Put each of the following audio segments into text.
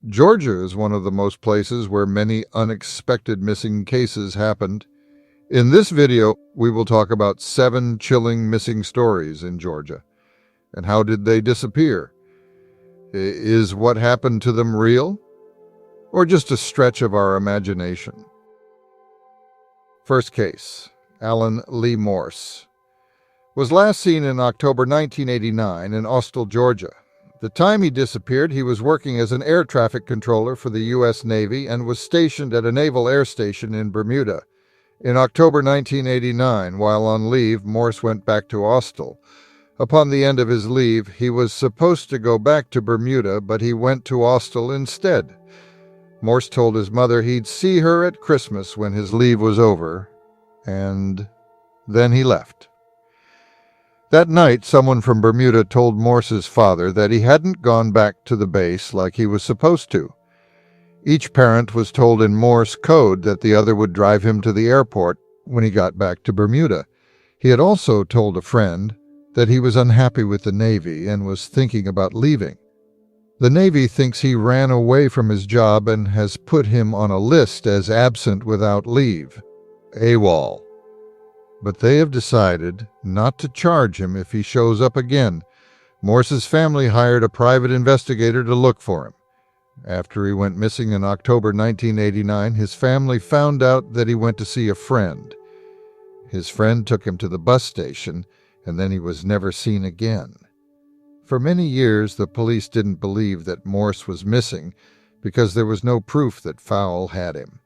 Georgia is one of the most places where many unexpected missing cases happened. In this video, we will talk about 7 chilling missing stories in Georgia. And how did they disappear? Is what happened to them real? Or just a stretch of our imagination? First case, Alan Lee Morse, was last seen in October 1989 in Austell, Georgia. The time he disappeared, he was working as an air traffic controller for the U.S. Navy and was stationed at a naval air station in Bermuda. In October 1989, while on leave, Morse went back to Austell. Upon the end of his leave, he was supposed to go back to Bermuda, but he went to Austell instead. Morse told his mother he'd see her at Christmas when his leave was over, and then he left. That night, someone from Bermuda told Morse's father that he hadn't gone back to the base like he was supposed to. Each parent was told in Morse code that the other would drive him to the airport when he got back to Bermuda. He had also told a friend that he was unhappy with the Navy and was thinking about leaving. The Navy thinks he ran away from his job and has put him on a list as absent without leave, AWOL. But they have decided not to charge him if he shows up again. Morse's family hired a private investigator to look for him. After he went missing in October 1989, his family found out that he went to see a friend. His friend took him to the bus station, and then he was never seen again. For many years, the police didn't believe that Morse was missing because there was no proof that foul had him.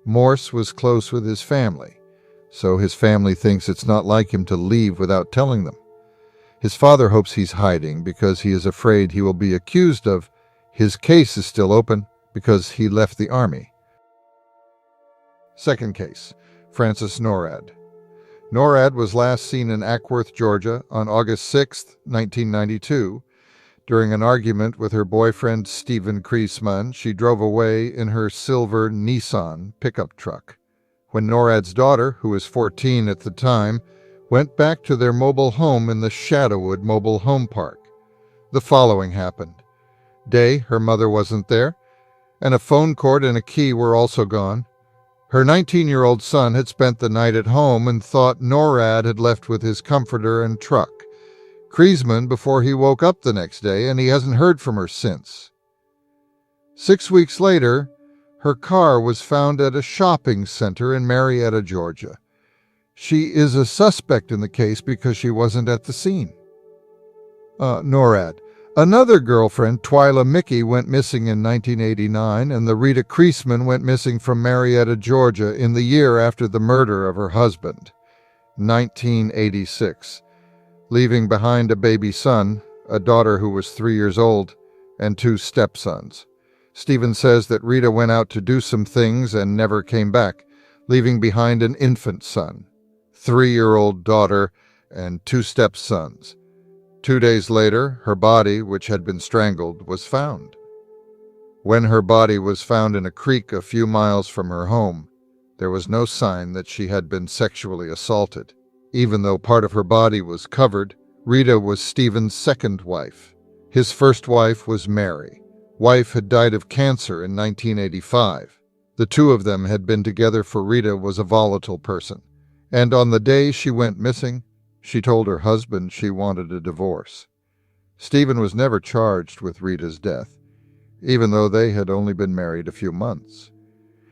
Morse was close with his family, so his family thinks it's not like him to leave without telling them. His father hopes he's hiding because he is afraid he will be accused of his case is still open because he left the Army. Second case, Frances Norad. Norad was last seen in Ackworth, Georgia on August 6, 1992. During an argument with her boyfriend Stephen Kriesman, she drove away in her silver Nissan pickup truck. When Norad's daughter, who was 14 at the time, went back to their mobile home in the Shadowwood Mobile Home Park, the following happened. Day, her mother wasn't there, and a phone cord and a key were also gone. Her 19-year-old son had spent the night at home and thought Norad had left with his comforter and truck. Kriesman before he woke up the next day, and he hasn't heard from her since. 6 weeks later, her car was found at a shopping center in Marietta, Georgia. She is a suspect in the case because she wasn't at the scene. Norad. Another girlfriend, Twyla Mickey, went missing in 1989, and the Rita Kriesman went missing from Marietta, Georgia in the year after the murder of her husband, 1986, leaving behind a baby son, a daughter who was 3 years old, and 2 stepsons. Stephen says that Rita went out to do some things and never came back, leaving behind an infant son, 3-year-old daughter, and 2 stepsons. 2 days later, her body, which had been strangled, was found. When her body was found in a creek a few miles from her home, there was no sign that she had been sexually assaulted. Even though part of her body was covered, Rita was Stephen's second wife. His first wife was Mary. Wife had died of cancer in 1985. The two of them had been together, for Rita was a volatile person. And on the day she went missing, she told her husband she wanted a divorce. Stephen was never charged with Rita's death, even though they had only been married a few months.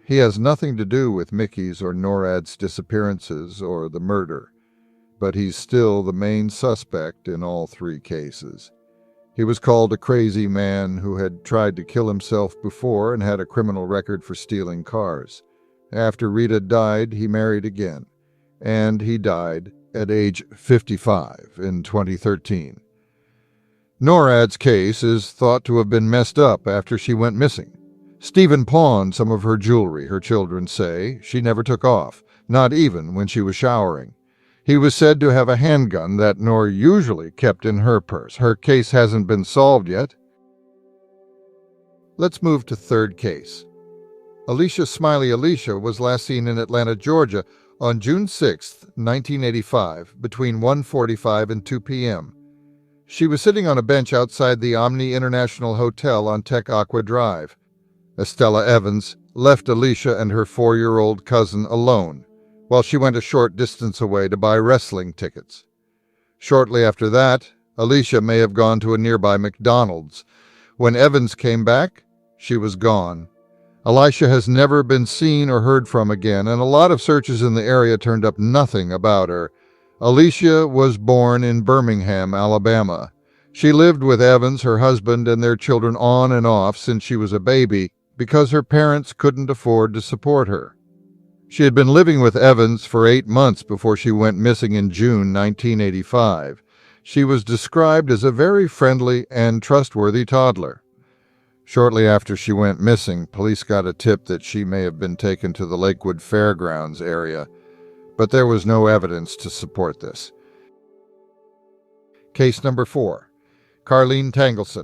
He has nothing to do with Mickey's or Norad's disappearances or the murder, but he's still the main suspect in all 3 cases. He was called a crazy man who had tried to kill himself before and had a criminal record for stealing cars. After Rita died, he married again, and he died at age 55 in 2013. Norad's case is thought to have been messed up after she went missing. Stephen pawned some of her jewelry, her children say. She never took off, not even when she was showering. He was said to have a handgun that Nor usually kept in her purse. Her case hasn't been solved yet. Let's move to third case. Alicia Smiley was last seen in Atlanta, Georgia on June 6, 1985, between 1:45 and 2 p.m. She was sitting on a bench outside the Omni International Hotel on Tech Aqua Drive. Estella Evans left Alicia and her 4-year-old cousin alone while she went a short distance away to buy wrestling tickets. Shortly after that, Alicia may have gone to a nearby McDonald's. When Evans came back, she was gone. Alicia has never been seen or heard from again, and a lot of searches in the area turned up nothing about her. Alicia was born in Birmingham, Alabama. She lived with Evans, her husband, and their children on and off since she was a baby because her parents couldn't afford to support her. She had been living with Evans for 8 months before she went missing in June 1985. She was described as a very friendly and trustworthy toddler. Shortly after she went missing, police got a tip that she may have been taken to the Lakewood Fairgrounds area, but there was no evidence to support this. Case number 4. Carlene Tangles.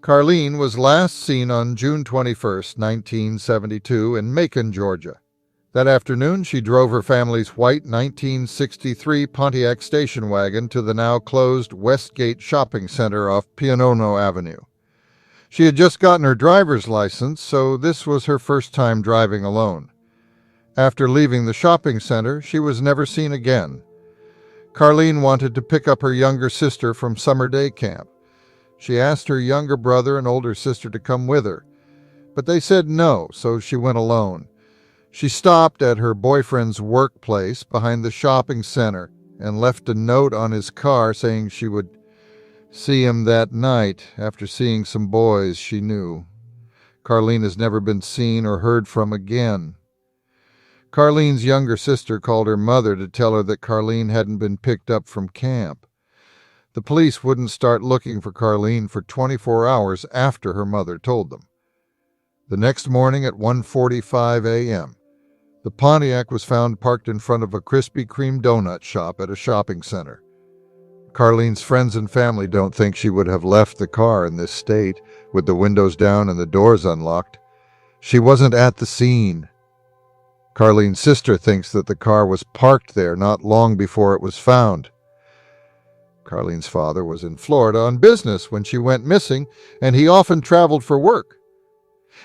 Carlene was last seen on June 21, 1972, in Macon, Georgia. That afternoon, she drove her family's white 1963 Pontiac station wagon to the now-closed Westgate Shopping Center off Pianono Avenue. She had just gotten her driver's license, so this was her first time driving alone. After leaving the shopping center, she was never seen again. Carlene wanted to pick up her younger sister from summer day camp. She asked her younger brother and older sister to come with her, but they said no, so she went alone. She stopped at her boyfriend's workplace behind the shopping center and left a note on his car saying she would see him that night after seeing some boys she knew. Carlene has never been seen or heard from again. Carlene's younger sister called her mother to tell her that Carlene hadn't been picked up from camp. The police wouldn't start looking for Carlene for 24 hours after her mother told them. The next morning at 1:45 a.m., the Pontiac was found parked in front of a Krispy Kreme donut shop at a shopping center. Carlene's friends and family don't think she would have left the car in this state, with the windows down and the doors unlocked. She wasn't at the scene. Carlene's sister thinks that the car was parked there not long before it was found. Carlene's father was in Florida on business when she went missing, and he often traveled for work.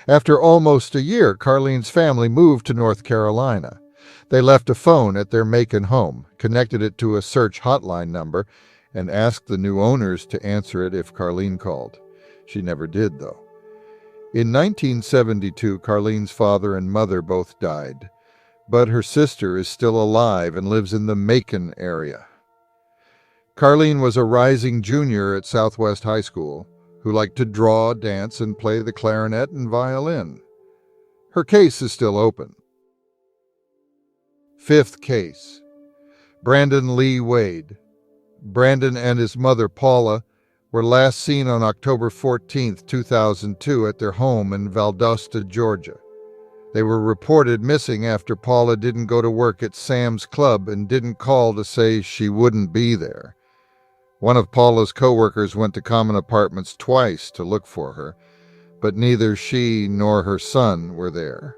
After almost a year, Carlene's family moved to North Carolina. They left a phone at their Macon home, connected it to a search hotline number, and asked the new owners to answer it if Carlene called. She never did, though. In 1972, Carlene's father and mother both died, but her sister is still alive and lives in the Macon area. Carlene was a rising junior at Southwest High School who liked to draw, dance, and play the clarinet and violin. Her case is still open. 5th case. Brandon Lee Wade. Brandon and his mother, Paula, were last seen on October 14, 2002 at their home in Valdosta, Georgia. They were reported missing after Paula didn't go to work at Sam's Club and didn't call to say she wouldn't be there. One of Paula's co-workers went to common apartments twice to look for her, but neither she nor her son were there.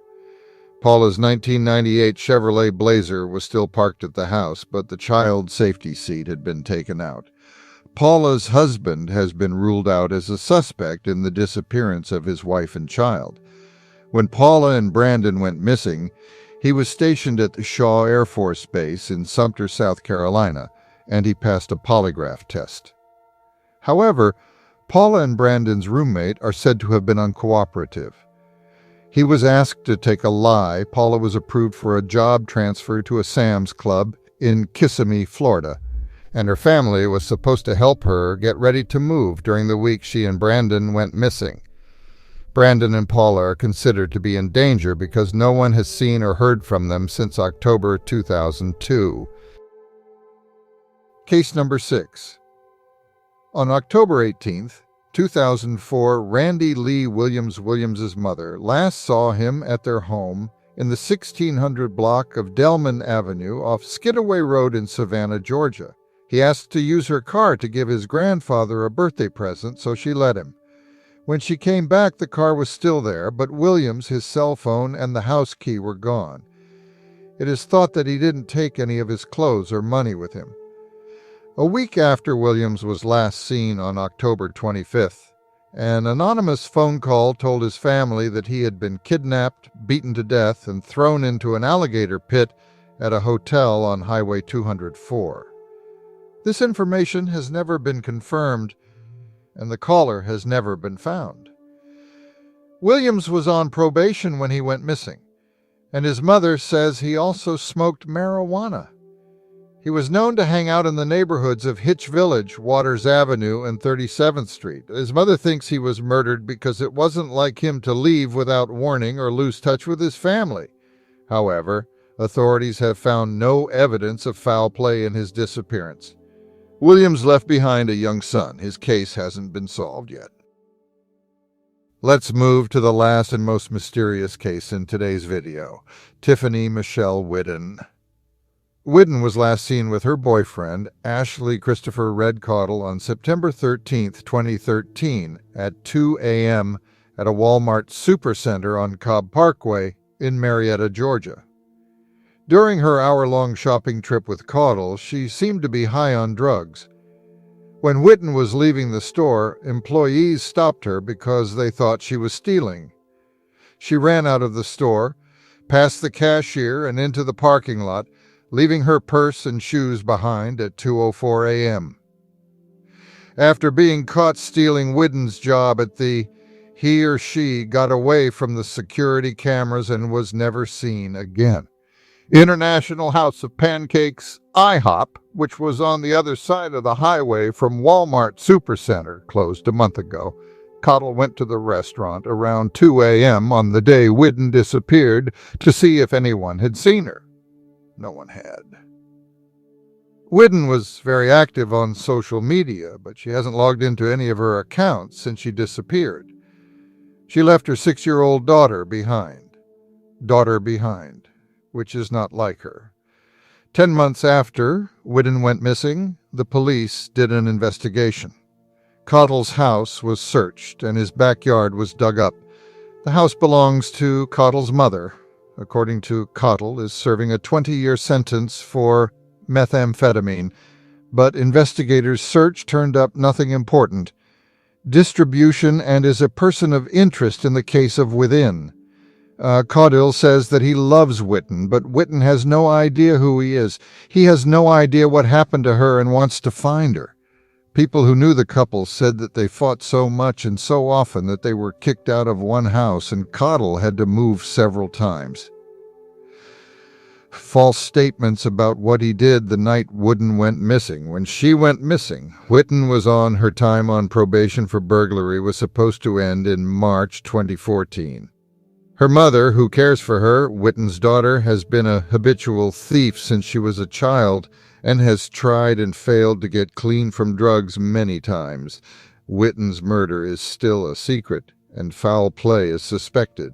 Paula's 1998 Chevrolet Blazer was still parked at the house, but the child safety seat had been taken out. Paula's husband has been ruled out as a suspect in the disappearance of his wife and child. When Paula and Brandon went missing, he was stationed at the Shaw Air Force Base in Sumter, South Carolina, and he passed a polygraph test. However, Paula and Brandon's roommate are said to have been uncooperative. He was asked to take a lie. Paula was approved for a job transfer to a Sam's Club in Kissimmee, Florida, and her family was supposed to help her get ready to move during the week she and Brandon went missing. Brandon and Paula are considered to be in danger because no one has seen or heard from them since October 2002. Case number 6. On October 18th, 2004, Randy Lee Williams' mother last saw him at their home in the 1600 block of Delman Avenue off Skidaway Road in Savannah, Georgia. He asked to use her car to give his grandfather a birthday present, so she let him. When she came back, the car was still there, but Williams, his cell phone, and the house key were gone. It is thought that he didn't take any of his clothes or money with him. A week after Williams was last seen on October 25th, an anonymous phone call told his family that he had been kidnapped, beaten to death, and thrown into an alligator pit at a hotel on Highway 204. This information has never been confirmed, and the caller has never been found. Williams was on probation when he went missing, and his mother says he also smoked marijuana. He was known to hang out in the neighborhoods of Hitch Village, Waters Avenue, and 37th Street. His mother thinks he was murdered because it wasn't like him to leave without warning or lose touch with his family. However, authorities have found no evidence of foul play in his disappearance. Williams left behind a young son. His case hasn't been solved yet. Let's move to the last and most mysterious case in today's video, Tiffany Michelle Whitton. Whitton was last seen with her boyfriend, Ashley Christopher Red Caudle, on September 13, 2013, at 2 a.m. at a Walmart supercenter on Cobb Parkway in Marietta, Georgia. During her hour-long shopping trip with Caudle, she seemed to be high on drugs. When Whitton was leaving the store, employees stopped her because they thought she was stealing. She ran out of the store, past the cashier, and into the parking lot, leaving her purse and shoes behind at 2:04 a.m. After being caught stealing Whitton's job at he or she got away from the security cameras and was never seen again. International House of Pancakes, IHOP, which was on the other side of the highway from Walmart Supercenter, closed a month ago. Caudle went to the restaurant around 2 a.m. on the day Whitton disappeared to see if anyone had seen her. No one had. Whitton was very active on social media, but she hasn't logged into any of her accounts since she disappeared. She left her 6-year-old daughter behind, which is not like her. 10 months after Whitton went missing, the police did an investigation. Caudle's house was searched and his backyard was dug up. The house belongs to Caudle's mother. According to Caudle, is serving a 20-year sentence for methamphetamine, but investigators' search turned up nothing important. Distribution and is a person of interest in the case of Within. Caudle says that he loves Whitton, but Whitton has no idea who he is. He has no idea what happened to her and wants to find her. People who knew the couple said that they fought so much and so often that they were kicked out of one house and Caudle had to move several times. False statements about what he did the night Whitton went missing. When she went missing, Whitton was on her time on probation for burglary was supposed to end in March 2014. Her mother, who cares for her, Whitton's daughter, has been a habitual thief since she was a child and has tried and failed to get clean from drugs many times. Whitton's murder is still a secret, and foul play is suspected.